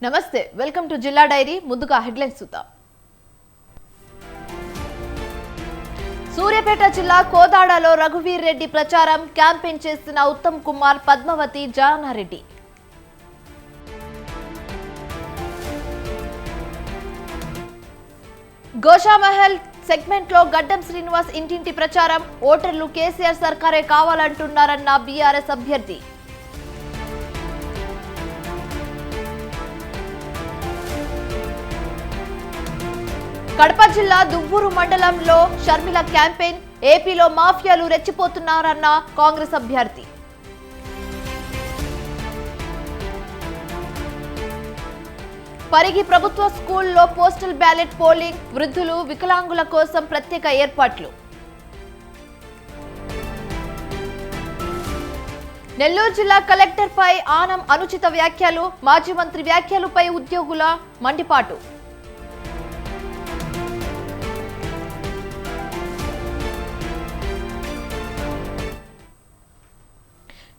నమస్తే welcome to జిల్లా dairy ముందుగా హెడ్లైన్స్ చూద్దాం సూర్యాపేట జిల్లా కోదాడలో రఘువీర్ రెడ్డి ప్రచారం క్యాంపెయిన్ చేసిన ఉత్తమ్ కుమార్ పద్మావతి జానారెడ్డి గోషామహల్ సెగ్మెంట్ లో గడ్డం శ్రీనివాస్ ఇంటింటి ప్రచారం ఓటర్లు కేసీఆర్ సర్కారే కావాలంటున్నారన్న బీఆర్ఎస్ అభ్యర్థి కడప జిల్లా దువ్వూరు మండలంలో షర్మిల క్యాంపెయిన్ ఏపీలో మాఫియాలు రెచ్చిపోతున్నారన్న కాంగ్రెస్ అభ్యర్థి పరిగి ప్రభుత్వ స్కూల్లో పోస్టల్ బ్యాలెట్ పోలింగ్ వృద్ధులు వికలాంగుల కోసం ప్రత్యేక ఏర్పాట్లు నెల్లూరు జిల్లా కలెక్టర్పై ఆనం అనుచిత వ్యాఖ్యలు మాజీ మంత్రి వ్యాఖ్యలపై ఉద్యోగుల మండిపాటు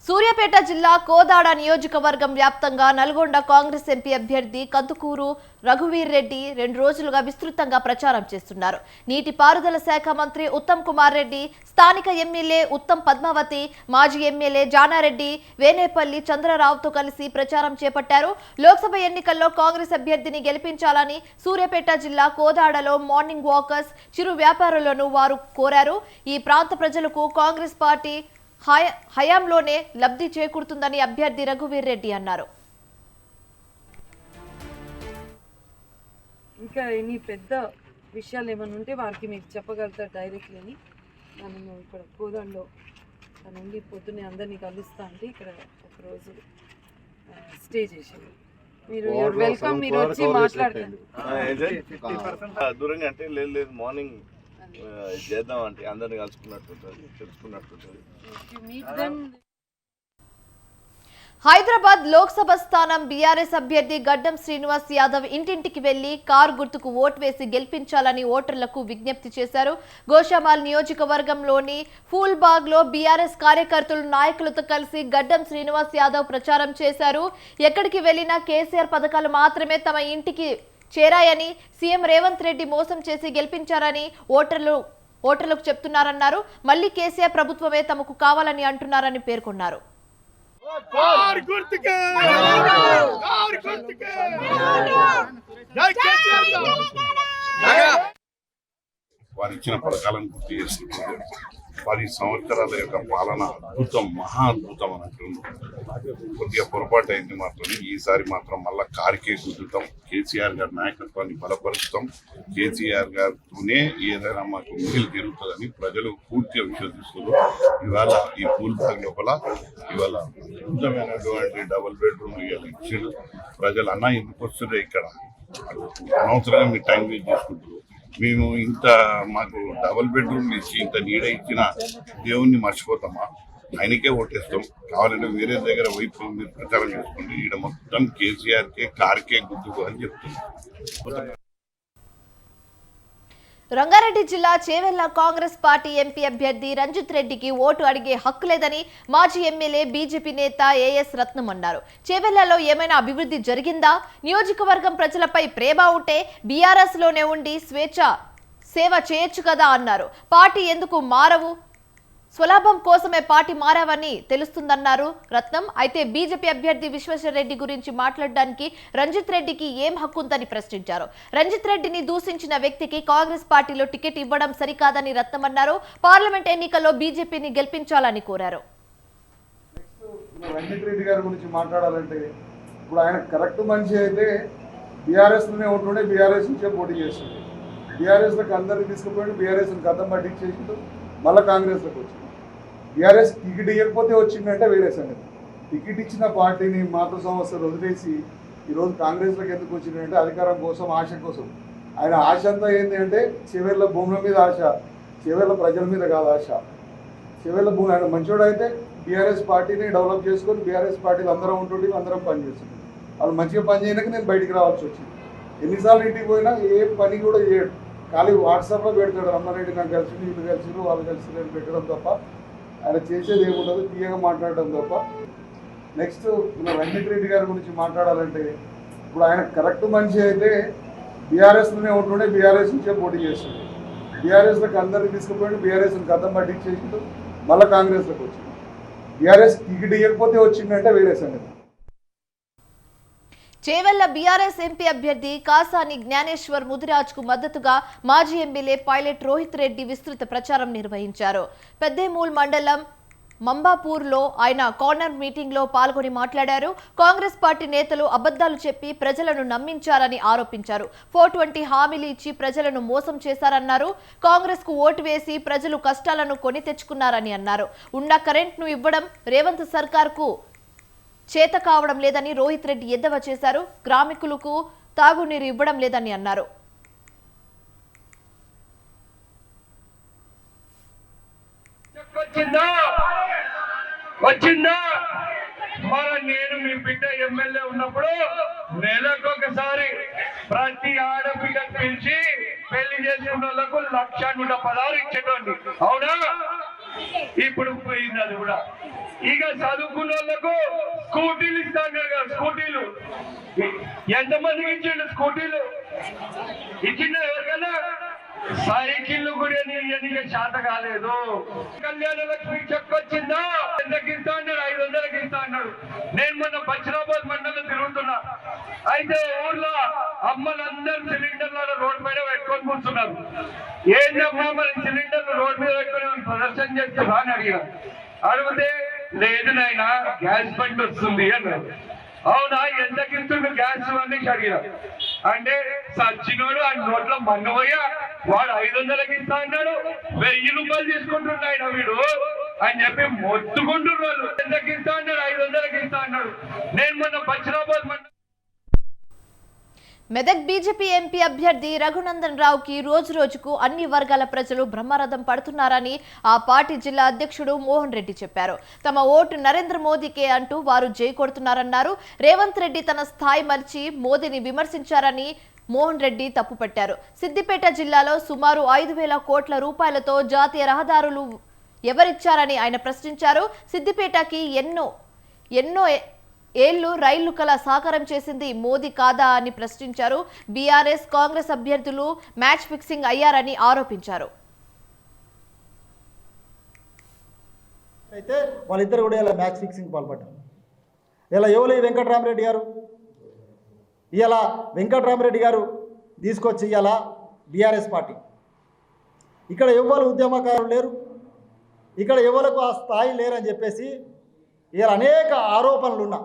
సూర్యాపేట జిల్లా కోదాడ నియోజకవర్గం వ్యాప్తంగా నల్గొండ కాంగ్రెస్ ఎంపీ అభ్యర్థి కందుకూరు రఘువీర్ రెడ్డి 2 రోజులుగా విస్తృతంగా ప్రచారం చేస్తున్నారు. నీటిపారుదల శాఖ మంత్రి ఉత్తమ్ కుమార్ రెడ్డి, స్థానిక ఎమ్మెల్యే ఉత్తమ్ పద్మావతి, మాజీ ఎమ్మెల్యే జానారెడ్డి, వేనేపల్లి చంద్రరావుతో కలిసి ప్రచారం చేపట్టారు. లోక్సభ ఎన్నికల్లో కాంగ్రెస్ అభ్యర్థిని గెలిపించాలని సూర్యాపేట జిల్లా కోదాడలో మార్నింగ్ వాకర్స్, చిరు వ్యాపారులను వారు కోరారు. ఈ ప్రాంత ప్రజలకు కాంగ్రెస్ పార్టీ హయాంలోనే లబ్ధి చేకూరుతుందని అభ్యర్థి రఘువీర్ రెడ్డి అన్నారు. ఇంకా ఎన్ని పెద్ద విషయాలు ఏమైనా ఉంటే వారికి మీకు చెప్పగలుగుతారు డైరెక్ట్లీ అని నేను ఇక్కడ కోదాడలో నుండి పొద్దున్నే అందరినీ కలుస్తా అంటే ఇక్కడ ఒకరోజు స్టే చేసాను. మీరు వెల్కమ్, మీరు వచ్చి మాట్లాడతారు. దూరంగా అంటే లేదు మార్నింగ్ చేద్దాం అంటే అందరిని కలుసుకున్నట్టు తెలుసుకున్నట్టు. హైదరాబాద్ లోక్సభ స్థానం బీఆర్ఎస్ అభ్యర్థి గడ్డం శ్రీనివాస్ యాదవ్ ఇంటింటికి వెళ్లి కారు గుర్తుకు ఓటు వేసి గెలిపించాలని ఓటర్లకు విజ్ఞప్తి చేశారు. గోషామాల్ నియోజకవర్గంలోని ఫూల్బాగ్ లో బీఆర్ఎస్ కార్యకర్తలు నాయకులతో కలిసి గడ్డం శ్రీనివాస్ యాదవ్ ప్రచారం చేశారు. ఎక్కడికి వెళ్లినా కేసీఆర్ పథకాలు మాత్రమే తమ ఇంటికి చేరాయని, సీఎం రేవంత్ రెడ్డి మోసం చేసి గెలిపించారని ఓటర్లకు చెప్తున్నారన్నారు. మళ్లీ కేసీఆర్ ప్రభుత్వమే తమకు కావాలని అంటున్నారని పేర్కొన్నారు. వారు ఇచ్చిన పథకాలను గుర్తు చేసుకుంటున్నారు. 10 సంవత్సరాల యొక్క పాలన అద్భుతం, మహా అద్భుతం అన్నట్టు. కొద్దిగా పొరపాటు అయింది మాత్రం. ఈసారి మాత్రం మళ్ళా కారికే గుద్దుతాం. కేసీఆర్ గారి నాయకత్వాన్ని బలపరుస్తాం. కేసీఆర్ గారితోనే ఏదైనా మాకు మిగిలి జరుగుతుందని ప్రజలు పూర్తిగా విశ్వసిస్తున్నారు. ఇవాళ ఈ పూల్బాగ్ లోపల ఇవాళ అద్భుతమైనటువంటి డబుల్ బెడ్రూమ్ ఇచ్చిండు. ప్రజలు అన్న ఎందుకు వస్తుండే ఇక్కడ అనవసరంగా మీరు టైం వేస్ట్ చేసుకుంటారు. మేము ఇంత మాకు డబుల్ బెడ్రూమ్ ఇచ్చి ఇంత నీడ ఇచ్చిన దేవుణ్ణి మర్చిపోతామా? ఆయనకే ఓటేస్తాం. కావాలంటే వేరే దగ్గర వైపు మీరు ప్రచారం చేసుకోండి. ఈడ మొత్తం కేసీఆర్కే కారుకే గుర్తుకు అని చెప్తున్నాం. రంగారెడ్డి జిల్లా చేవెళ్ల కాంగ్రెస్ పార్టీ ఎంపీ అభ్యర్థి రంజిత్ రెడ్డికి ఓటు అడిగే హక్కు లేదని మాజీ ఎమ్మెల్యే బీజేపీ నేత ఏఎస్ రత్నం అన్నారు. చేవెళ్లలో ఏమైనా అభివృద్ధి జరిగిందా? నియోజకవర్గం ప్రజలపై ప్రేమ ఉంటే బీఆర్ఎస్ లోనే ఉండి సేవ చేయొచ్చు కదా అన్నారు. పార్టీ ఎందుకు మారవు? స్వలాభం కోసమే పార్టీ మారావని తెలుస్తుందన్నారు రత్నం. అయితే బీజేపీ అభ్యర్థి విశ్వేశ్వర రెడ్డి గురించి మాట్లాడడానికి రంజిత్ రెడ్డికి ఏం హక్కు ఉందని ప్రశ్నించారు. రంజిత్ రెడ్డిని దూషించిన వ్యక్తికి కాంగ్రెస్ పార్టీలో టికెట్ ఇవ్వడం సరికాదని రత్నం అన్నారు. పార్లమెంట్ ఎన్నికల్లో బీజేపీని గెలిపించాలని కోరారు. రంజిత్ రెడ్డి గారి గురించి మాట్లాడాలంటే ఇప్పుడు ఆయన కరెక్ట్ మనిషి అయితే బీఆర్ఎస్ లోనే ఉంటుండే, బీఆర్ఎస్ నుంచే పోటీ చేస్తుండే. బీఆర్ఎస్ లకు అందరినీ తీసుకుపోయి బీఆర్ఎస్ గతం పట్టించేసిండు. మళ్ళీ కాంగ్రెస్లోకి వచ్చింది. బీఆర్ఎస్ టికెట్ ఇవ్వకపోతే వచ్చిందంటే వేరే సంగతి. టికెట్ ఇచ్చిన పార్టీని మాతృ సంస్థలు వదిలేసి ఈరోజు కాంగ్రెస్లోకి ఎందుకు వచ్చిందంటే అధికారం కోసం, ఆశ కోసం. ఆయన ఆశ అంతా ఏంటి అంటే చివరిలో భూముల మీద ఆశ, చివరిలో ప్రజల మీద కాదు ఆశ. చివరిలో భూమి ఆయన మంచోడు అయితే బీఆర్ఎస్ పార్టీని డెవలప్ చేసుకొని బీఆర్ఎస్ పార్టీలు అందరం ఉంటుండే, అందరం పనిచేస్తుంది. వాళ్ళు మంచిగా పని చేయడానికి నేను బయటికి రావాల్సి వచ్చింది. ఎన్నిసార్లు ఇంటికి పోయినా ఏ పని కూడా చేయడు. ఖాళీ వాట్సాప్లో పెడతాడు, రమ్మారెడ్డి నాకు కలిసి వీళ్ళు కలిసి వాళ్ళు కలిసి నేను పెట్టడం తప్ప ఆయన చేసేది ఏముండదు, తీయగా మాట్లాడడం తప్ప. నెక్స్ట్ మన రంజిత్ రెడ్డి గారి గురించి మాట్లాడాలంటే ఇప్పుడు ఆయన కరెక్ట్ మనిషి అయితే బీఆర్ఎస్లోనే ఉంటుండే బీఆర్ఎస్ నుంచే పోటీ చేస్తుంది. బీఆర్ఎస్లోకి అందరినీ తీసుకుపోయి బీఆర్ఎస్ని గతం పట్టించేసిండు, మళ్ళీ కాంగ్రెస్లోకి వచ్చింది. బీఆర్ఎస్ టికెట్ ఇవ్వకపోతే వచ్చిందంటే వేరే సంగతి. చేవెళ్ల బీఆర్ఎస్ ఎంపీ అభ్యర్థి కాసాని జ్ఞానేశ్వర్ ముదిరాజ్ కు మద్దతుగా మాజీ ఎమ్మెల్యే పైలట్ రోహిత్ రెడ్డి విస్తృత ప్రచారం నిర్వహించారు. పెద్దేమూల్ మండలం మంబాపూర్లో ఆయన కార్నర్ మీటింగ్ లో పాల్గొని మాట్లాడారు. కాంగ్రెస్ పార్టీ నేతలు అబద్ధాలు చెప్పి ప్రజలను నమ్మించారని ఆరోపించారు. 420 హామీలు ఇచ్చి ప్రజలను మోసం చేశారన్నారు. కాంగ్రెస్ కు ఓటు వేసి ప్రజలు కష్టాలను కొని తెచ్చుకున్నారని అన్నారు. ఉన్న కరెంట్ను ఇవ్వడం రేవంత్ సర్కార్ కు చేత కావడం లేదని రోహిత్ రెడ్డి ఎద్దవ చేశారు. గ్రామికులకు తాగునీరు ఇవ్వడం లేదని అన్నారు. వచ్చిందా నేను మీ బిడ్డ ఎమ్మెల్యే ఉన్నప్పుడు నెలకొకసారి ప్రతి ఆడబిడ్డ పిలిచి పెళ్లి చేసుకున్న వాళ్ళకు 1,116 ఇచ్చేటోండి. అవునా? ఇప్పుడు పోయింది అది కూడా. ఇక చదువుకున్న వాళ్ళకు స్కూటీలు ఇస్తాను కదా. స్కూటీలు ఎంతమందికి ఇచ్చిండు? స్కూటీలు ఇచ్చిండ ఎవరికైనా? సైకిల్ కూడా నీకు శాత కాలేదు. కళ్యాణ లక్ష్మి చెక్ వచ్చిందా? ఎంతకి ఇస్తా అన్నాడు? 500కి ఇస్తా అన్నాడు. నేను మొన్న బచ్చిరాబాద్ మండలం తిరుగుతున్నా. అయితే ఊర్లో అమ్మలందరూ సిలిండర్లను రోడ్డు పైన పెట్టుకొని కూర్చున్నారు. ఏంటమ్మా మరి సిలిండర్లు రోడ్డు మీద పెట్టుకొని ప్రదర్శన చేస్తున్నా అని అడిగారు. అడిగితే లేదు నాయన గ్యాస్ బండి వస్తుంది అన్నారు. అవునా? ఎంతకి ఇస్తుండు గ్యాస్ అనేసి అడిగారు. అంటే సచ్చినోడు ఆ నోట్లో మన్నపోయా వాడు 500కి ఇస్తా అన్నాడు, 1000 రూపాయలు తీసుకుంటుండ ఆయన వీడు అని చెప్పి మొత్తుకుంటున్నారు. ఎంతకి ఇస్తా అన్నాడు? 500కి ఇస్తా అన్నాడు. నేను మొన్న బచ్చిరాబాద్ మెదక్ బీజేపీ ఎంపీ అభ్యర్థి రఘునందన్ రావుకి రోజు రోజుకు అన్ని వర్గాల ప్రజలు బ్రహ్మరథం పడుతున్నారని ఆ పార్టీ జిల్లా అధ్యక్షుడు మోహన్ రెడ్డి చెప్పారు. తమ ఓటు నరేంద్ర మోదీకే అంటూ వారు జై కొడుతున్నారన్నారు. రేవంత్ రెడ్డి తన స్థాయి మరిచి మోదీని విమర్శించారని మోహన్ రెడ్డి తప్పుపట్టారు. సిద్దిపేట జిల్లాలో సుమారు 5,000 కోట్ల రూపాయలతో జాతీయ రహదారులు ఎవరిచ్చారని ఆయన ప్రశ్నించారు. సిద్దిపేటకి ఎన్నో ఏళ్లు రైళ్లు కల సాకారం చేసింది మోదీ కాదా అని ప్రశ్నించారు. బీఆర్ఎస్ కాంగ్రెస్ అభ్యర్థులు మ్యాచ్ ఫిక్సింగ్ అయ్యారని ఆరోపించారు. అయితే వాళ్ళిద్దరు కూడా ఇలా మ్యాచ్ ఫిక్సింగ్ పాల్పడ్డారు. ఇలా ఎవరు వెంకటరామరెడ్డి గారు, ఇలా వెంకటరామరెడ్డి గారు తీసుకొచ్చి ఇలా బీఆర్ఎస్ పార్టీ ఇక్కడ ఎవరు ఉద్యమకారులు లేరు, ఇక్కడ ఎవరికి ఆ స్థాయి లేరని చెప్పేసి ఇలా అనేక ఆరోపణలు ఉన్నా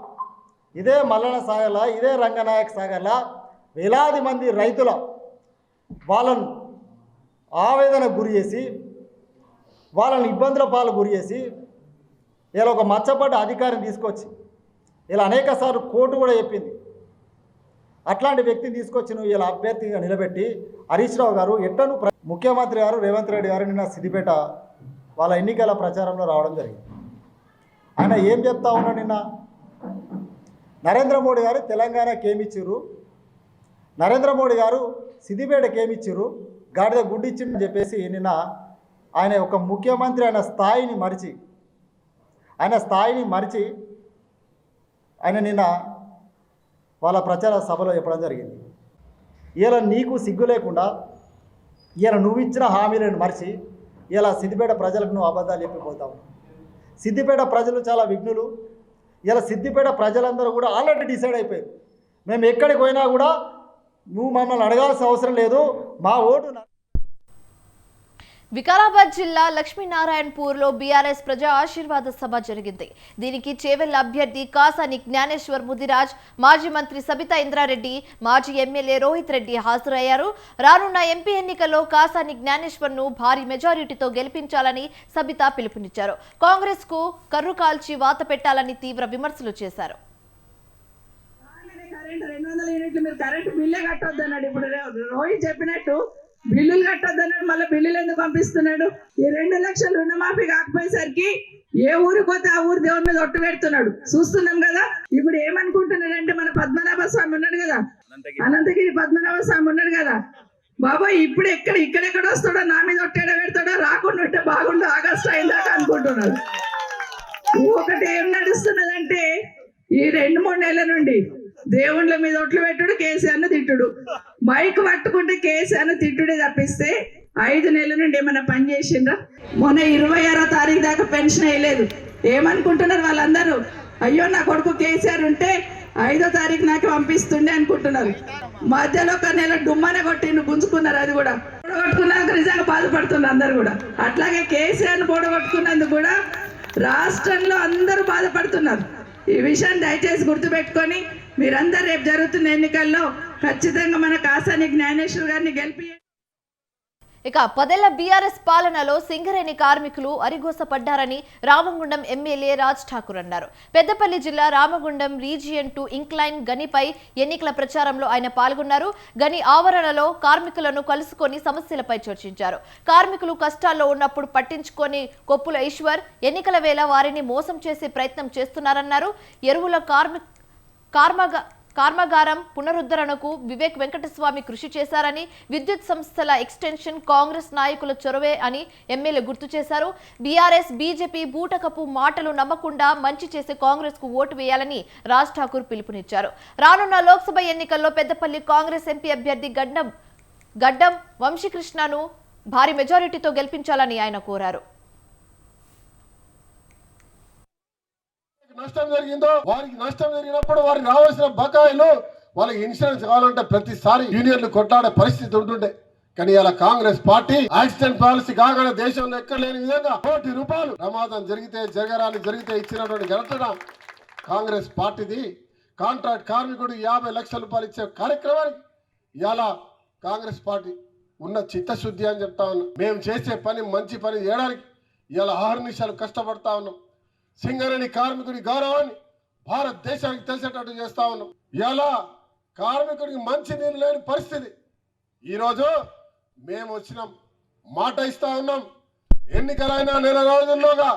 ఇదే మల్లన సాగర్ల, ఇదే రంగనాయక సాగర్ల వేలాది మంది రైతుల వాళ్ళను ఆవేదనకు గురి చేసి వాళ్ళని ఇబ్బందుల పాలు గురి చేసి ఇలా ఒక మచ్చపడ్డ అధికారిని తీసుకొచ్చి ఇలా అనేక సార్లు కోర్టు కూడా చెప్పింది. అట్లాంటి వ్యక్తిని తీసుకొచ్చి నువ్వు ఇలా అభ్యర్థిగా నిలబెట్టి హరీష్ రావు గారు ఎట్టను ముఖ్యమంత్రి గారు రేవంత్ రెడ్డి గారు నిన్న సిద్దిపేట వాళ్ళ ఎన్నికల ప్రచారంలో రావడం జరిగింది. ఆయన ఏం చెప్తా ఉన్నాడు? నిన్న నరేంద్ర మోడీ గారు తెలంగాణకి ఏమిచ్చిర్రు, నరేంద్ర మోడీ గారు సిద్దిపేటకి ఏమిచ్చిర్రు, గాడిద గుడ్డిచ్చిందని చెప్పేసి నిన్న ఆయన ఒక ముఖ్యమంత్రి ఆయన స్థాయిని మరిచి ఆయన నిన్న వాళ్ళ ప్రచార సభలో చెప్పడం జరిగింది. ఇలా నీకు సిగ్గు లేకుండా ఇలా నువ్వు ఇచ్చిన హామీలను మరిచి ఇలా సిద్దిపేట ప్రజలకు నువ్వు అబద్ధాలు చెప్పిపోతావు. సిద్దిపేట ప్రజలు చాలా విఘ్నులు. ఇలా సిద్దిపేట ప్రజలందరూ కూడా ఆల్రెడీ డిసైడ్ అయిపోయారు. మేము ఎక్కడికి పోయినా కూడా నువ్వు మమ్మల్ని అడగాల్సిన అవసరం లేదు, మా ఓటు. వికారాబాద్ జిల్లా లక్ష్మీనారాయణపూర్లో బీఆర్ఎస్ ప్రజా ఆశీర్వాద సభ జరిగింది. దీనికి చేవెళ్ల అభ్యర్థి కాసాని జ్ఞానేశ్వర్ ముదిరాజ్, మాజీ మంత్రి సబితా ఇంద్రారెడ్డి, మాజీ ఎమ్మెల్యే రోహిత్ రెడ్డి హాజరయ్యారు. రానున్న ఎంపీ ఎన్నికల్లో కాసాని జ్ఞానేశ్వర్ ను భారీ మెజారిటీతో గెలిపించాలని సబితా పిలుపునిచ్చారు. కాంగ్రెస్ కు కర్రు కాల్చి వాత పెట్టాలని తీవ్ర విమర్శలు చేశారు. రోహిత్ చెప్పినట్టు బిల్లులు కట్టొద్దన్నాడు, మళ్ళీ బిల్లులు ఎందుకు పంపిస్తున్నాడు? ఈ 2 లక్షలు రుణమాఫీ కాకపోయేసరికి ఏ ఊరికి పోతే ఆ ఊరు దేవుని మీద ఒట్టు పెడుతున్నాడు, చూస్తున్నాం కదా. ఇప్పుడు ఏమనుకుంటున్నాడంటే మన పద్మనాభ స్వామి ఉన్నాడు కదా, అనంతగిరి పద్మనాభ స్వామి ఉన్నాడు కదా, బాబాయ్ ఇప్పుడు ఇక్కడెక్కడ వస్తాడో, నా మీద ఒట్టేడ పెడతాడో, రాకుండా ఉంటే బాగుండు ఆగస్టు అయిందాక అనుకుంటున్నాడు. ఒకటి ఏం నడుస్తున్నదంటే ఈ 2-3 నెలల నుండి దేవుళ్ళ మీద ఒట్లు పెట్టుడు, కేసీఆర్ను తిట్టుడు. మైక్ పట్టుకుంటే కేసీఆర్ను తిట్టుడే తప్పిస్తే 5 నెలల నుండి ఏమైనా పని చేసిండ్రా? మొన్న 26వ తారీఖు దాకా పెన్షన్ వేయలేదు. ఏమనుకుంటున్నారు వాళ్ళందరూ? అయ్యో నా కొడుకు కేసీఆర్ ఉంటే 5వ తారీఖు నాకు పంపిస్తుండే అనుకుంటున్నారు. మధ్యలో ఒక నెల డుమ్మనే కొట్టిండు, గుంజుకున్నారు. అది కూడా పొడగొట్టుకున్నాక నిజంగా బాధపడుతున్నారు అందరు కూడా. అట్లాగే కేసీఆర్ను పొడగొట్టుకున్నందుకు కూడా రాష్ట్రంలో అందరూ బాధపడుతున్నారు. ఈ విషయాన్ని దయచేసి గుర్తుపెట్టుకొని మీరందరూ రేపు జరుగుతున్న ఎన్నికల్లో ఖచ్చితంగా మన కాసాని జ్ఞానేశ్వర్ గారిని గెలిపి. ఇక 10 ఏళ్ల బీఆర్ఎస్ పాలనలో సింగరేణి కార్మికులు అరిగోసపడ్డారని రామగుండం ఎమ్మెల్యే రాజ్ ఠాకూర్ అన్నారు. పెద్దపల్లి జిల్లా రామగుండం రీజియన్ 2 ఇంక్లైన్ గనిపై ఎన్నికల ప్రచారంలో ఆయన పాల్గొన్నారు. గని ఆవరణలో కార్మికులను కలుసుకొని సమస్యలపై చర్చించారు. కార్మికులు కష్టాల్లో ఉన్నప్పుడు పట్టించుకొని కొప్పుల ఈశ్వర్ ఎన్నికల వేళ వారిని మోసం చేసే ప్రయత్నం చేస్తున్నారన్నారు. ఎరువుల కర్మాగారం పునరుద్ధరణకు వివేక్ వెంకటస్వామి కృషి చేశారని, విద్యుత్ సంస్థల ఎక్స్టెన్షన్ కాంగ్రెస్ నాయకుల చొరవే అని ఎమ్మెల్యే గుర్తు చేశారు. బీఆర్ఎస్ బీజేపీ బూటకపు మాటలు నమ్మకుండా మంచి చేసే కాంగ్రెస్ కు ఓటు వేయాలని రాజ్ ఠాకూర్ పిలుపునిచ్చారు. రానున్న లోక్సభ ఎన్నికల్లో పెద్దపల్లి కాంగ్రెస్ ఎంపీ అభ్యర్థి గడ్డం వంశీకృష్ణను భారీ మెజారిటీతో గెలిపించాలని ఆయన కోరారు. నష్టం జరిగిందో వారికి నష్టం జరిగినప్పుడు వారికి రావాల్సిన బకాయిలు వాళ్ళకి ఇన్సూరెన్స్ కావాలంటే ప్రతిసారి యూనియన్లు కొట్లాడే పరిస్థితి ఉంటుండే. కానీ ఇలా కాంగ్రెస్ పార్టీ యాక్సిడెంట్ పాలసీ కాగానే దేశంలో ఎక్కడ లేని విధంగా ₹1 కోటి ప్రమాదం జరిగితే ఇచ్చినటువంటి ఘటన కాంగ్రెస్ పార్టీది. కాంట్రాక్ట్ కార్మికుడు 50 లక్షల రూపాయలు ఇచ్చే కార్యక్రమానికి ఇలా కాంగ్రెస్ పార్టీ ఉన్న చిత్తశుద్ధి అని చెప్తా ఉన్నాం. మేము చేసే పని మంచి పని చేయడానికి ఇలా 6 నిమిషాలు కష్టపడతా ఉన్నాం. సింగరేణి కార్మికుడి గౌరవాన్ని భారతదేశానికి తెలిసేటట్టు చేస్తా ఉన్నాం. ఇలా కార్మికుడికి మంచి నీళ్ళు లేని పరిస్థితి. ఈరోజు మేము వచ్చినాం, మాట ఇస్తా ఉన్నాం. ఎన్నికలైన 4 రోజుల్లోగా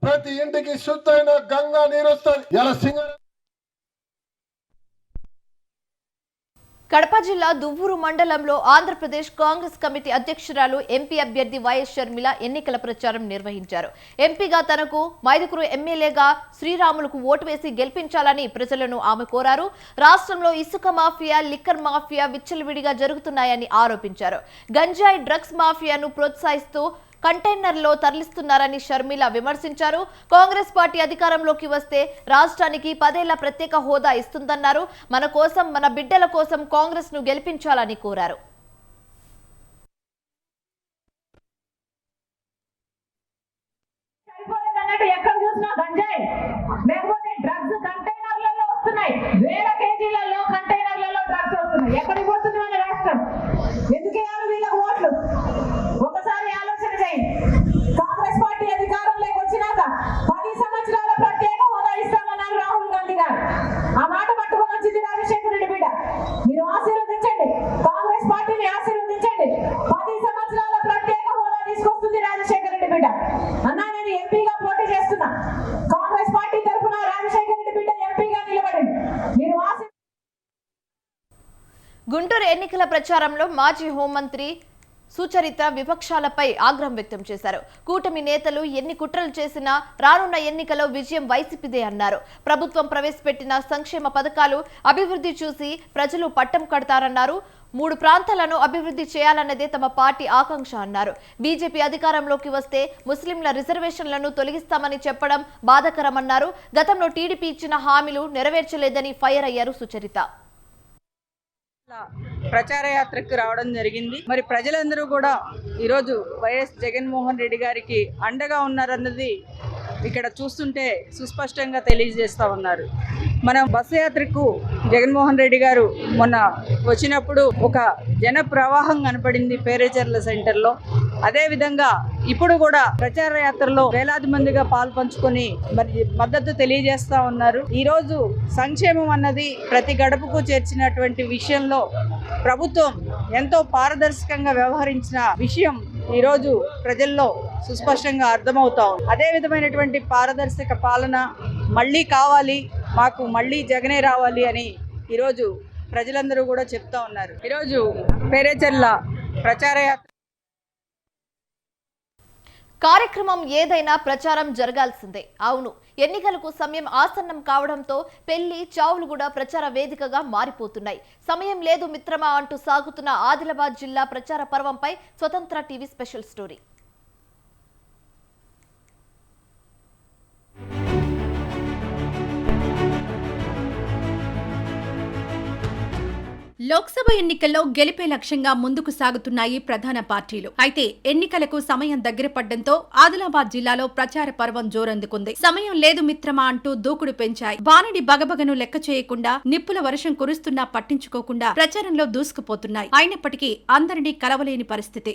ప్రతి ఇంటికి శుద్ధమైన గంగా నీరు వస్తుంది. ఇలా సింగరేణి కడప జిల్లా దువ్వూరు మండలంలో ఆంధ్రప్రదేశ్ కాంగ్రెస్ కమిటీ అధ్యక్షురాలు ఎంపీ అభ్యర్థి వైఎస్ షర్మిల ఎన్నికల ప్రచారం నిర్వహించారు. ఎంపీగా తనకు మైదుకూరు ఎమ్మెల్యేగా శ్రీరాములకు ఓటు వేసి గెలిపించాలని ప్రజలను ఆమె కోరారు. రాష్ట్రంలో ఇసుక మాఫియా, లిక్కర్ మాఫియా విచ్చలవిడిగా జరుగుతున్నాయని ఆరోపించారు. గంజాయి డ్రగ్స్ మాఫియాను ప్రోత్సహిస్తూ కంటైనర్లో తరలిస్తున్నారని షర్మిల విమర్శించారు. కాంగ్రెస్ పార్టీ అధికారంలోకి వస్తే రాష్ట్రానికి 10 ఏళ్ల ప్రత్యేక హోదా ఇస్తుందన్నారు. మన కోసం, మన బిడ్డల కోసం కాంగ్రెస్ ను గెలిపించాలని కోరారు. ఎక్కడ చూసినా గంజాయి లేకపోతే డ్రగ్స్ కంటైనర్లలో వస్తున్నాయి. 1000 కేజీలలో కంటైనర్లలో డ్రగ్స్ వస్తున్నాయి. ఎక్కడికి పోతుంది మన రాష్ట్రం? ఎందుకు వేయాలి వీళ్ళకు ఓట్లు? ఒకసారి ఆలోచన చేయండి. కాంగ్రెస్ పార్టీ అధికారంలోకి వచ్చినాక 10 సంవత్సరాల ప్రత్యేక హోదా ఇస్తామన్నారు రాహుల్ గాంధీ గారు. ఆ మాట పట్టుకొని వచ్చింది రాజశేఖర రెడ్డి బిడ్డ. మీరు ఆశీర్వదించండి, కాంగ్రెస్ పార్టీని ఆశీర్వదించండి. 10 సంవత్సరాల ప్రత్యేక హోదా తీసుకొస్తుంది రాజశేఖర రెడ్డి బిడ్డ. అన్నా నేను ఎంపీగా పోటీ చేస్తున్నా, కాంగ్రెస్ పార్టీ తరఫున రాజశేఖర రెడ్డి బిడ్డ ఎంపీగా నిలబడండి. మీరు గుంటూరు ఎన్నికల ప్రచారంలో మాజీ హోంమంత్రి సుచరిత విపక్షాలపై ఆగ్రహం వ్యక్తం చేశారు. కూటమి నేతలు ఎన్ని కుట్రలు చేసినా రానున్న ఎన్నికలో విజయం వైసీపీదే అన్నారు. ప్రభుత్వం ప్రవేశపెట్టిన సంక్షేమ పథకాలు, అభివృద్ధి చూసి ప్రజలు పట్టం కడతారన్నారు. 3 ప్రాంతాలను అభివృద్ధి చేయాలన్నదే తమ పార్టీ ఆకాంక్ష అన్నారు. బీజేపీ అధికారంలోకి వస్తే ముస్లింల రిజర్వేషన్లను తొలగిస్తామని చెప్పడం బాధాకరమన్నారు. గతంలో టీడీపీ ఇచ్చిన హామీలు నెరవేర్చలేదని ఫైర్ అయ్యారు సుచరిత. ప్రచార యాత్రకు రావడం జరిగింది. మరి ప్రజలందరూ కూడా ఈరోజు వైఎస్ జగన్మోహన్ రెడ్డి గారికి అండగా ఉన్నారన్నది ఇక్కడ చూస్తుంటే సుస్పష్టంగా తెలియజేస్తూ ఉన్నారు. మనం బస్సు యాత్రకు జగన్మోహన్ రెడ్డి గారు మొన్న వచ్చినప్పుడు ఒక జన ప్రవాహం కనపడింది పేరేచర్ల సెంటర్లో. అదేవిధంగా ఇప్పుడు కూడా ప్రచార యాత్రలో వేలాది మందిగా పాల్పంచుకొని మరి మద్దతు తెలియజేస్తూ ఉన్నారు. ఈరోజు సంక్షేమం అన్నది ప్రతి గడపకు చేర్చినటువంటి విషయంలో ప్రభుత్వం ఎంతో పారదర్శకంగా వ్యవహరించిన విషయం ఈరోజు ప్రజల్లో సుస్పష్టంగా అర్థమవుతా ఉంది. అదే విధమైనటువంటి పారదర్శక పాలన మళ్ళీ కావాలి, మాకు మళ్ళీ జగనే రావాలి అని ఈరోజు ప్రజలందరూ కూడా చెప్తా ఉన్నారు. ఈరోజు పేరేచర్ల ప్రచార యాత్ర కార్యక్రమం ఏదైనా ప్రచారం జరగాల్సిందే. అవును, ఎన్నికలకు సమయం ఆసన్నం కావడంతో పెళ్లి చావులు కూడా ప్రచార వేదికగా మారిపోతున్నాయి. సమయం లేదు మిత్రమా అంటూ సాగుతున్న ఆదిలాబాద్ జిల్లా ప్రచార పర్వంపై స్వతంత్ర టీవీ స్పెషల్ స్టోరీ. లోక్సభ ఎన్నికల్లో గెలిపే లక్ష్యంగా ముందుకు సాగుతున్నాయి ప్రధాన పార్టీలు. అయితే ఎన్నికలకు సమయం దగ్గర పడ్డంతో ఆదిలాబాద్ జిల్లాలో ప్రచార పర్వం జోరందుకుంది. సమయం లేదు మిత్రమా అంటూ దూకుడు పెంచాయి. బాణడి బగబగను లెక్క చేయకుండా, నిప్పుల వర్షం కురుస్తున్నా పట్టించుకోకుండా ప్రచారంలో దూసుకుపోతున్నాయి. అయినప్పటికీ అందరినీ కలవలేని పరిస్థితి.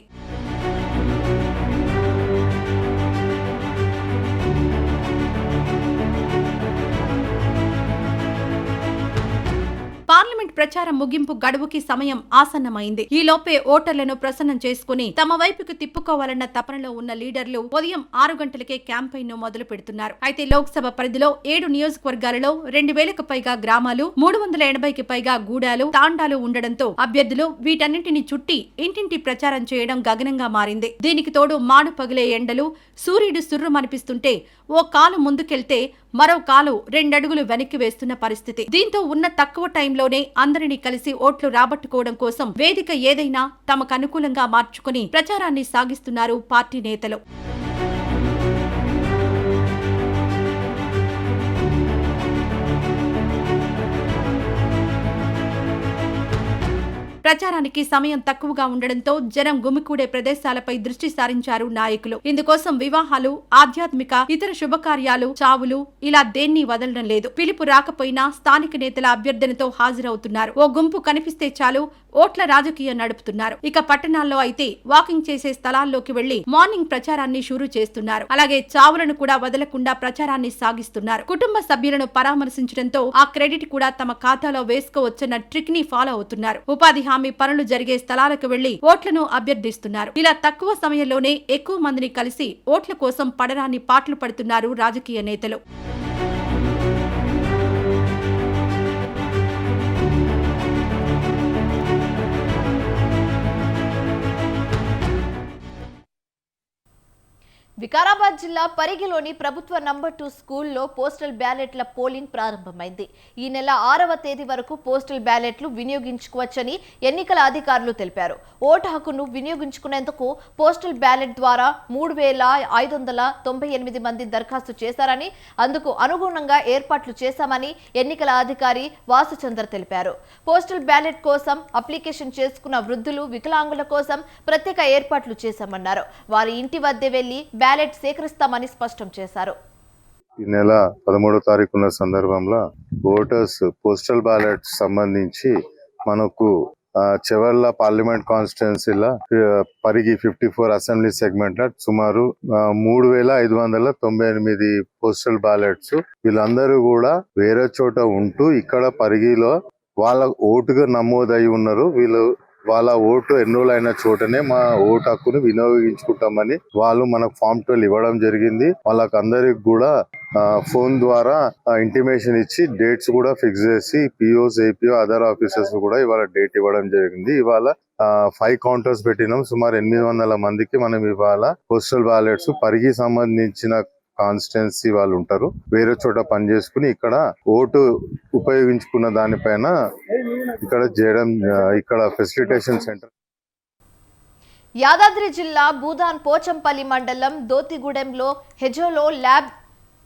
పార్లమెంట్ ప్రచారం ముగింపు గడువుకి సమయం ఆసన్నమైంది. ఈ లోపే ఓటర్లను ప్రసన్నం చేసుకుని తమ వైపుకు తిప్పుకోవాలన్న తపనలో ఉన్న లీడర్లు ఉదయం 6 గంటలకే క్యాంపెయిన్ ను మొదలు పెడుతున్నారు. అయితే లోక్సభ పరిధిలో 7 నియోజకవర్గాలలో 2000కు పైగా గ్రామాలు, 380కి పైగా గూడాలు, తాండాలు ఉండడంతో అభ్యర్థులు వీటన్నింటినీ చుట్టి ఇంటింటి ప్రచారం చేయడం గగనంగా మారింది. దీనికి తోడు మాడు పగిలే ఎండలు, సూర్యుడు సుర్రుమనిపిస్తుంటే ఓ కాలు ముందుకెళ్తే మరో కాలు 2 అడుగులు వెనక్కి వేస్తున్న పరిస్థితి. దీంతో ఉన్న తక్కువ టైంలోనే అందరినీ కలిసి ఓట్లు రాబట్టుకోవడం కోసం వేదిక ఏదైనా తమకు అనుకూలంగా మార్చుకుని ప్రచారాన్ని సాగిస్తున్నారు పార్టీ నేతలు. ప్రచారానికి సమయం తక్కువగా ఉండడంతో జనం గుమికూడే ప్రదేశాలపై దృష్టి సారించారు నాయకులు. ఇందుకోసం వివాహాలు, ఆధ్యాత్మిక, ఇతర శుభకార్యాలు, చావులు ఇలా దేన్ని వదలడం లేదు. పిలుపు రాకపోయినా స్థానిక నేతల అభ్యర్థనతో హాజరవుతున్నారు. ఓ గుంపు కనిపిస్తే చాలు ఓట్ల రాజకీయం నడుపుతున్నారు. ఇక పట్టణాల్లో అయితే వాకింగ్ చేసే స్థలాల్లోకి వెళ్లి మార్నింగ్ ప్రచారాన్ని షురూ చేస్తున్నారు. అలాగే చావులను కూడా వదలకుండా ప్రచారాన్ని సాగిస్తున్నారు. కుటుంబ సభ్యులను పరామర్శించడంతో ఆ క్రెడిట్ కూడా తమ ఖాతాలో వేసుకోవచ్చన్న ట్రిక్ ని ఫాలో అవుతున్నారు. ఉపాధి హామీ పనులు జరిగే స్థలాలకు వెళ్లి ఓట్లను అభ్యర్థిస్తున్నారు. ఇలా తక్కువ సమయంలోనే ఎక్కువ మందిని కలిసి ఓట్ల కోసం పడరాని పాటలు పడుతున్నారు రాజకీయ నేతలు. వికారాబాద్ జిల్లా పరిగిలోని ప్రభుత్వ నంబర్ 2 స్కూల్లో పోస్టల్ బ్యాలెట్ల పోలింగ్ ప్రారంభమైంది. ఈ నెల 6వ తేదీ వరకు పోస్టల్ బ్యాలెట్లు వినియోగించుకోవచ్చని ఎన్నికల అధికారులు తెలిపారు. ఓటు హక్కును వినియోగించుకునేందుకు పోస్టల్ బ్యాలెట్ ద్వారా 3598 మంది దరఖాస్తు చేశారని, అందుకు అనుగుణంగా ఏర్పాట్లు చేశామని ఎన్నికల అధికారి వాసుచందర్ తెలిపారు. పోస్టల్ బ్యాలెట్ కోసం అప్లికేషన్ చేసుకున్న వృద్ధులు, వికలాంగుల కోసం ప్రత్యేక ఏర్పాట్లు చేశామన్నారు. వారి ఇంటి వద్దే వెళ్లి బ్యాలెట్ సేకరిస్తామని స్పష్టం చేశారు. ఈ నెల 13వ తారీఖున సందర్భంలో ఓటర్స్ పోస్టల్ బ్యాలెట్ సంబంధించి మనకు చెవర్ల పార్లమెంట్ కాన్స్టిట్యున్సీలో పరిగి 54 అసెంబ్లీ సెగ్మెంట్ లో సుమారు 3598 పోస్టల్ బ్యాలెట్స్. వీళ్ళందరూ కూడా వేరే చోట ఉంటూ ఇక్కడ పరిగిలో వాళ్ళ ఓటుగా నమోదై ఉన్నారు. వీళ్ళు వాళ్ళ ఓటు ఎన్రోల్ అయిన చోటనే మా ఓటు హక్కును వినియోగించుకుంటామని వాళ్ళు మనకు ఫామ్ 12 ఇవ్వడం జరిగింది. వాళ్ళకందరికి కూడా ఫోన్ ద్వారా ఇంటిమేషన్ ఇచ్చి డేట్స్ కూడా ఫిక్స్ చేసి పిఓస్, ఏపీఓ, అదర్ ఆఫీసర్స్ కూడా ఇవాళ డేట్ ఇవ్వడం జరిగింది. ఇవాళ 5 కౌంటర్స్ పెట్టినాం. సుమారు 800 మందికి మనం ఇవాళ పోస్టల్ బ్యాలెట్స్ పరిగి సంబంధించిన కాన్స్టిట్యున్సీ వాళ్ళు ఉంటారు, వేరే చోట పని చేసుకుని ఇక్కడ ఓటు ఉపయోగించుకున్న దానిపైన ఇక్కడ చేయడం, ఇక్కడ ఫెసిలిటేషన్ సెంటర్. యాదాద్రి జిల్లా భూదాన్ పోచంపల్లి మండలం దోతిగూడెంలో హెజోలో ల్యాబ్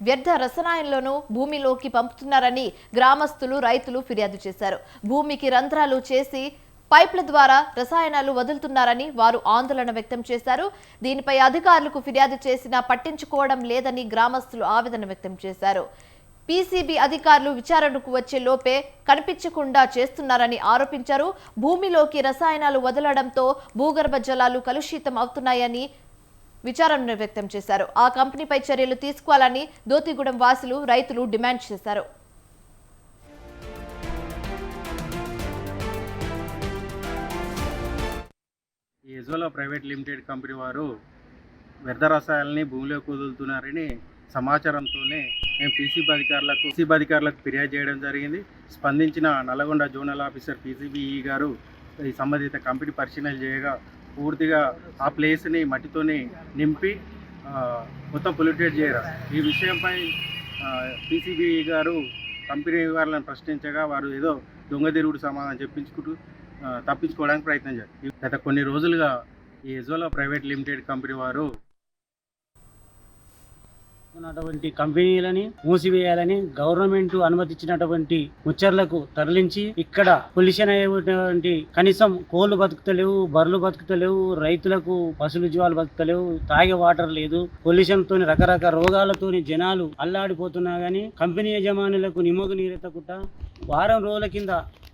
వ్యర్థ రసాయనాలను భూమిలోకి పంపుతున్నారని గ్రామస్తులు, రైతులు ఫిర్యాదు చేశారు. భూమికి రంధ్రాలు చేసి పైప్ల ద్వారా రసాయనాలు వదులుతున్నారని వారు ఆందోళన వ్యక్తం చేశారు. దీనిపై అధికారులకు ఫిర్యాదు చేసినా పట్టించుకోవడం లేదని గ్రామస్తులు ఆవేదన వ్యక్తం చేశారు. పీసీబీ అధికారులు విచారణకు వచ్చే లోపే కనిపించకుండా చేస్తున్నారని ఆరోపించారు. భూమిలోకి రసాయనాలు వదలడంతో భూగర్భ జలాలు కలుషితం అవుతున్నాయని విచారణ వ్యక్తం చేశారు. ఆ కంపెనీపై చర్యలు తీసుకోవాలని దోతిగూడెం వాసులు, రైతులు డిమాండ్ చేశారు. ఎజోలా ప్రైవేట్ లిమిటెడ్ కంపెనీ వారు వ్యర్థ రసాయనాలని భూమిలోకి వదులుతున్నారని సమాచారంతోనే మేము పీసీబీ అధికారులకు ఫిర్యాదు చేయడం జరిగింది. స్పందించిన నల్గొండ జోనల్ ఆఫీసర్ పీసీబీఈ గారు ఈ సంబంధిత కంపెనీ పరిశీలన చేయగా పూర్తిగా ఆ ప్లేస్ని మట్టితోని నింపి మొత్తం పొల్యూటెడ్ చేయరు. ఈ విషయంపై పీసీబీ గారు కంపెనీ వాళ్ళని ప్రశ్నించగా వారు ఏదో దొంగతిరుగుడు సమాధానం చెప్పించుకుంటూ తప్పించుకోవడానికి ప్రయత్నం చేశారు. గత కొన్ని రోజులుగా ఈ ఎజోలా ప్రైవేట్ లిమిటెడ్ కంపెనీ వారు ఉన్నటువంటి కంపెనీలని మూసివేయాలని గవర్నమెంట్ అనుమతించినటువంటి ముచ్చర్లకు తరలించి ఇక్కడ పొల్యూషన్ అయ్యేటువంటి కనీసం కోళ్ళు బతుకుతలేవు, బర్రెలు బతుకుతలేవు, రైతులకు పశువుల జీవాలు బతుకుతలేవు, తాగే వాటర్ లేదు. పొల్యూషన్ తోని రకరకాల రోగాలతోని జనాలు అల్లాడిపోతున్నా గానీ కంపెనీ యజమానులకు నిమ్మకు నీరెత్తకుండా వారం రోజుల కింద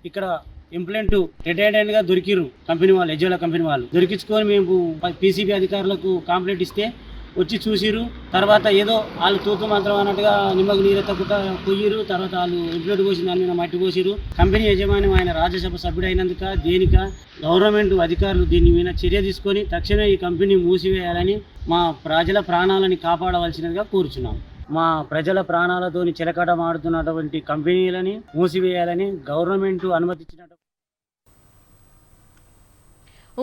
ఇక్కడ ఇంప్లెంట్ రిటైర్డ్ గా దొరికిరు కంపెనీ వాళ్ళు, ఎజోలా కంపెనీ వాళ్ళు దొరికించుకొని మేము పీసీబీ అధికారులకు కంప్లైంట్ ఇస్తే వచ్చి చూసిరు. తర్వాత ఏదో వాళ్ళు తూతు మంత్రం అన్నట్టుగా నిమ్మకు నీరెత్తకుండా పోయిరు. తర్వాత వాళ్ళు ఇంప్లెంట్ పోసి దాని మీద మట్టి పోసిరు. కంపెనీ యజమాని ఆయన రాజ్యసభ సభ్యుడు అయినందుక దేనిక గవర్నమెంట్ అధికారులు దీని మీద చర్య తీసుకొని తక్షణమే ఈ కంపెనీ మూసివేయాలని మా ప్రజల ప్రాణాలని కాపాడవలసినదిగా కోరుచున్నాం. మా ప్రజల ప్రాణాలతోని చిలకడమాడుతున్నటువంటి కంపెనీలని మూసివేయాలని గవర్నమెంట్ అనుమతించినట్టు.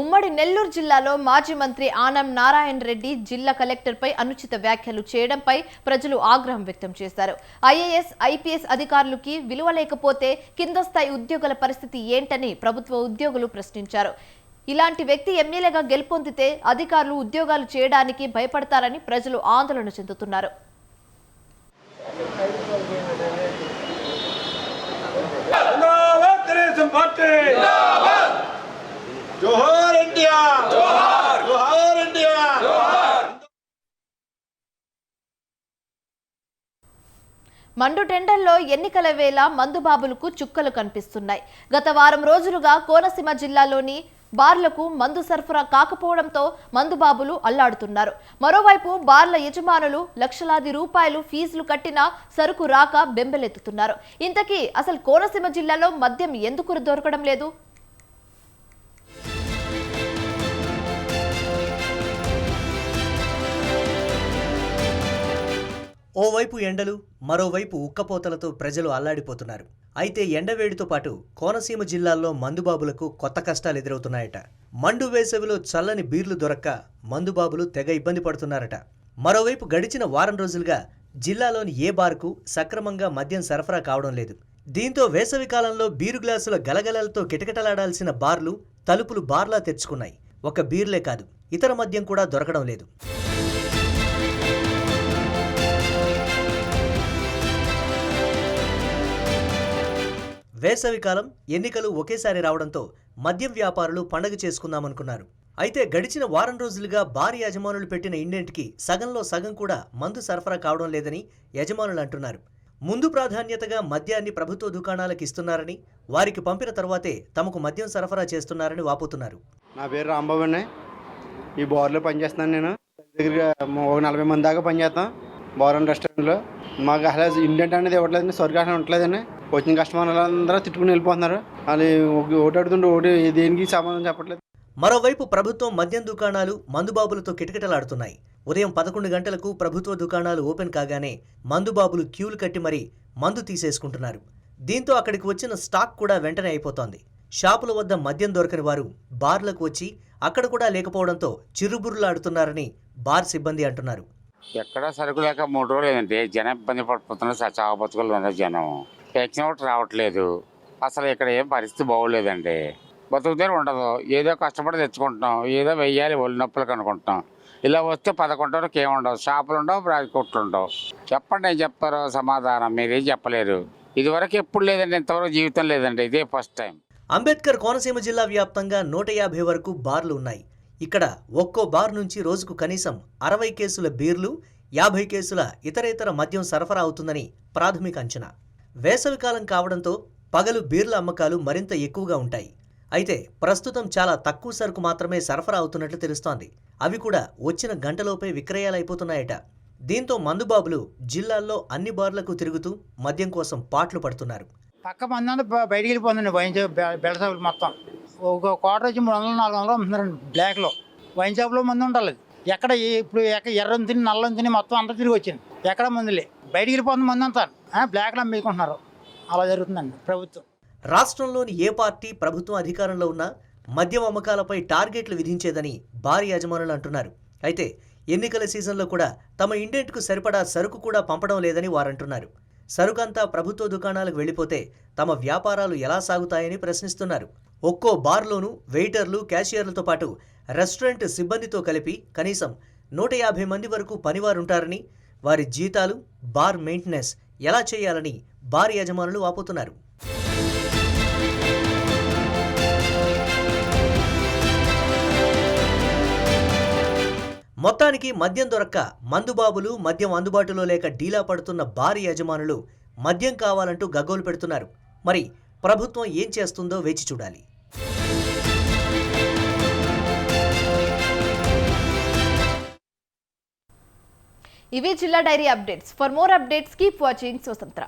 ఉమ్మడి నెల్లూరు జిల్లాలో మాజీ మంత్రి ఆనం నారాయణ రెడ్డి జిల్లా కలెక్టర్పై అనుచిత వ్యాఖ్యలు చేయడంపై ప్రజలు ఆగ్రహం వ్యక్తం చేశారు. ఐఏఎస్, ఐపీఎస్ అధికారులకి విలువ లేకపోతే కింద స్థాయి ఉద్యోగుల పరిస్థితి ఏంటని ప్రభుత్వ ఉద్యోగులు ప్రశ్నించారు. ఇలాంటి వ్యక్తి ఎమ్మెల్యేగా గెలుపొందితే అధికారులు ఉద్యోగాలు చేయడానికి భయపడతారని ప్రజలు ఆందోళన చెందుతున్నారు. జోహార్ ఇండియా, జోహార్ ఇండియా. మండు టెండర్లో ఎన్నికల వేళ మందుబాబులకు చుక్కలు కనిపిస్తున్నాయి. గత వారం రోజులుగా కోనసీమ జిల్లాలోని బార్లకు మందు సరఫరా కాకపోవడంతో మందుబాబులు అల్లాడుతున్నారు. మరోవైపు బార్ల యజమానులు లక్షలాది రూపాయలు ఫీజులు కట్టినా సరుకు రాక బెంబెలెత్తుతున్నారు. ఇంతకీ అసలు కోనసీమ జిల్లాలో మద్యం ఎందుకు దొరకడం లేదు? ఓవైపు ఎండలు, మరోవైపు ఉక్కపోతలతో ప్రజలు అల్లాడిపోతున్నారు. అయితే ఎండవేడితో పాటు కోనసీమ జిల్లాల్లో మందుబాబులకు కొత్త కష్టాలు ఎదురవుతున్నాయట. మండు వేసవిలో చల్లని బీర్లు దొరక్క మందుబాబులు తెగ ఇబ్బంది పడుతున్నారట. మరోవైపు గడిచిన వారం రోజులుగా జిల్లాలోని ఏ బార్కు సక్రమంగా మద్యం సరఫరా కావడం లేదు. దీంతో వేసవి కాలంలో బీరు గ్లాసుల గలగలలతో కిటకిటలాడాల్సిన బార్లు తలుపులు బార్లా తెరుచుకున్నాయి. ఒక బీర్లే కాదు, ఇతర మద్యం కూడా దొరకడం లేదు. వేసవికాలం, ఎన్నికలు ఒకేసారి రావడంతో మద్యం వ్యాపారులు పండగ చేసుకుందామనుకున్నారు. అయితే గడిచిన వారం రోజులుగా బార్ యజమానులు పెట్టిన ఇండెంట్కి సగంలో సగం కూడా మందు సరఫరా కావడం లేదని యజమానులు అంటున్నారు. ముందు ప్రాధాన్యతగా మద్యాన్ని ప్రభుత్వ దుకాణాలకు ఇస్తున్నారని, వారికి పంపిన తర్వాతే తమకు మద్యం సరఫరా చేస్తున్నారని వాపోతున్నారు. నా పేరు రాంబాబు అండి. ఈ బార్లో పనిచేస్తున్నాను. నేను దగ్గరగా 40 మంది దాకా పనిచేస్తాం బార్ అండ్ రెస్టారెంట్లో. మాకు అసలు ఇండెంట్ అనేది ఇవ్వట్లేదండి, సరుకు అసలు ఉండట్లేదండి. వచ్చిన కస్టమర్లు అందరూ తిట్టుకుని వెళ్ళిపోతున్నారు. అది ఒకటి అడుగుతుంటే ఒకటి దేనికి సమాధానం చెప్పట్లేదు. మరోవైపు ప్రభుత్వం మద్యం దుకాణాలు మందుబాబులతో కిటకిటలాడుతున్నాయి. ఉదయం 11 గంటలకు ప్రభుత్వ దుకాణాలు ఓపెన్ కాగానే మందుబాబులు క్యూలు కట్టి మరీ మందు తీసేసుకుంటున్నారు. దీంతో అక్కడికి వచ్చిన స్టాక్ కూడా వెంటనే అయిపోతోంది. షాపుల వద్ద మద్యం దొరకని వారు బార్లకు వచ్చి అక్కడ కూడా లేకపోవడంతో చిరుబుర్రులాడుతున్నారని బార్ సిబ్బంది అంటున్నారు. ఎక్కడ సరుకు లేక 3 రోజులు లేదంటే జనం ఇబ్బంది పడిపోతున్నారు. చావ బతుకులు ఉన్నారు జనం. పెన్షన్ ఒకటి రావట్లేదు. అసలు ఇక్కడ ఏం పరిస్థితి బాగోలేదండి. బతుకుతే ఉండదు. ఏదో కష్టపడి తెచ్చుకుంటున్నాం, ఏదో వెయ్యాలి ఒళ్ళు నొప్పులకు అనుకుంటున్నాం. ఇలా వస్తే 11 వరకు ఏముండవు, షాపులు ఉండవు, కొట్లు ఉండవు. చెప్పండి, ఏం చెప్తారో సమాధానం మీరేం చెప్పలేరు. ఇదివరకు ఎప్పుడు లేదండి, ఇంతవరకు జీవితం లేదండి, ఇదే ఫస్ట్ టైం. అంబేద్కర్ కోనసీమ జిల్లా వ్యాప్తంగా 150 వరకు బార్లు ఉన్నాయి. ఇక్కడ ఒక్కో బార్ నుంచి రోజుకు కనీసం 60 కేసుల బీర్లు, 50 కేసుల ఇతరేతర మద్యం సరఫరా అవుతుందని ప్రాథమిక అంచనా. వేసవికాలం కావడంతో పగలు బీర్ల అమ్మకాలు మరింత ఎక్కువగా ఉంటాయి. అయితే ప్రస్తుతం చాలా తక్కువ సరుకు మాత్రమే సరఫరా అవుతున్నట్లు తెలుస్తోంది. అవి కూడా వచ్చిన గంటలోపే విక్రయాలైపోతున్నాయట. దీంతో మందుబాబులు జిల్లాల్లో అన్ని బార్లకు తిరుగుతూ మద్యం కోసం పాట్లు పడుతున్నారు. పక్క మంది బయటికి వెళ్ళిపోతుందండి. వైన్ షాప్ బెల్ట్ షాపులు మొత్తం ఒక క్వార్టర్ వచ్చి 300-400 అమ్ముతున్నారండి బ్లాక్లో. వైన్ షాప్లో మంది ఉండాలి. ఎక్కడ ఇప్పుడు ఎర్రని తిని నల్లని తిని మొత్తం అంతా తిరిగి వచ్చింది. ఎక్కడ మందులే బయటికి వెళ్ళిపోతుంది మంది అంతా బ్లాక్లో అమ్ముకుంటున్నారు. అలా జరుగుతుందండి ప్రభుత్వం. రాష్ట్రంలోని ఏ పార్టీ ప్రభుత్వం అధికారంలో ఉన్నా మద్యం అమ్మకాలపై టార్గెట్లు విధించేదని బార్ యజమానులు అంటున్నారు. అయితే ఎన్నికల సీజన్లో కూడా తమ ఇండెంట్కు సరిపడా సరుకు కూడా పంపడం లేదని వారంటున్నారు. సరుకంతా ప్రభుత్వ దుకాణాలకు వెళ్లిపోతే తమ వ్యాపారాలు ఎలా సాగుతాయని ప్రశ్నిస్తున్నారు. ఒక్కో బార్లోనూ వెయిటర్లు, క్యాషియర్లతో పాటు రెస్టారెంట్ సిబ్బందితో కలిపి కనీసం 150 మంది వరకు పనివారుంటారని, వారి జీతాలు, బార్ మెయింటెనెన్స్ ఎలా చేయాలని బార్ యజమానులు వాపోతున్నారు. మొత్తానికి మద్యం దొరక్క మందుబాబులు, మద్యం అందుబాటులో లేక డీలా పడుతున్న బార్ యజమానులు మద్యం కావాలంటూ గగ్గోలు పెడుతున్నారు. మరి ప్రభుత్వం ఏం చేస్తుందో వేచి చూడాలి. ఇవి జిల్లా diary updates. For more updates keep watching స్వతంత్ర.